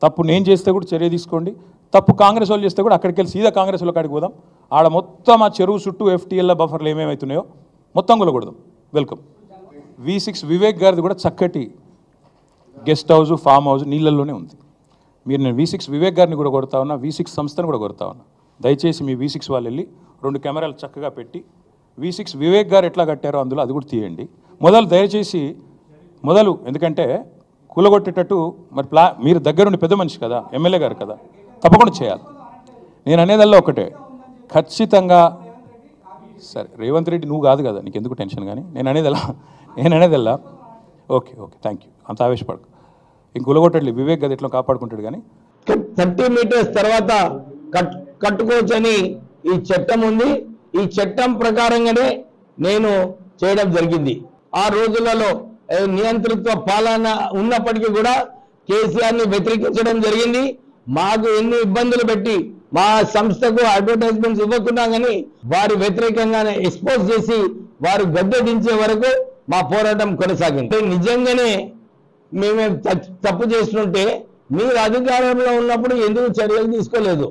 తప్పు నేను చేస్తే కూడా చర్య తీసుకోండి, తప్పు కాంగ్రెస్ వాళ్ళు చేస్తే కూడా అక్కడికి వెళ్ళి సీదా కాంగ్రెస్ వాళ్ళ కాడికి పోదాం. ఆడ మొత్తం ఆ చెరువు చుట్టూ FTL బఫర్లు ఏమేమవుతున్నాయో మొత్తం కొలగొడదాం. వెల్కమ్. V6 వివేక్ గారిది కూడా చక్కటి గెస్ట్ హౌస్, ఫామ్ హౌస్ నీళ్ళల్లోనే ఉంది. మీరు నేను V6 వివేక్ గారిని కూడా కొడతా ఉన్నా, V6 సంస్థను కూడా కొడతా ఉన్నా. దయచేసి మీ V6 వాళ్ళు వెళ్ళి 2 కెమెరాలు చక్కగా పెట్టి V6 వివేక్ గారు ఎట్లా కట్టారో అందులో అది కూడా తీయండి. దయచేసి ఎందుకంటే కూలగొట్టేటట్టు మరి మీరు దగ్గరుండి పెద్ద మనిషి కదా, ఎమ్మెల్యే గారు కదా, తప్పకుండా చేయాలి. నేను అనేదల్లా ఒకటే, ఖచ్చితంగా సరే రేవంత్ రెడ్డి నువ్వు కాదు కదా, నీకు ఎందుకు టెన్షన్. కానీ నేను అనేదల్లా ఓకే థ్యాంక్ యూ, అంత ఆవేశపడకు. ఇంక కూలగొట్టట్లేదు, వివేక్ గది ఎట్లా కాపాడుకుంటాడు. కానీ 30 మీటర్స్ తర్వాత కట్టుకోవచ్చని ఈ చట్టం ఉంది. ఈ చట్టం ప్రకారంగానే నేను చేయడం జరిగింది. ఆ రోజులలో నియంతృత్వ పాలన ఉన్నప్పటికీ కూడా కేసీఆర్ని వ్యతిరేకించడం జరిగింది. మాకు ఎన్ని ఇబ్బందులు పెట్టి మా సంస్థకు అడ్వర్టైజ్మెంట్స్ ఇవ్వకున్నా కానీ వారి వ్యతిరేకంగానే ఎక్స్పోజ్ చేసి వారు గద్దె దించే వరకు మా పోరాటం కొనసాగింది. నిజంగానే మేమే తప్పు చేస్తుంటే మీరు అధికారంలో ఉన్నప్పుడు ఎందుకు చర్యలు తీసుకోలేదు?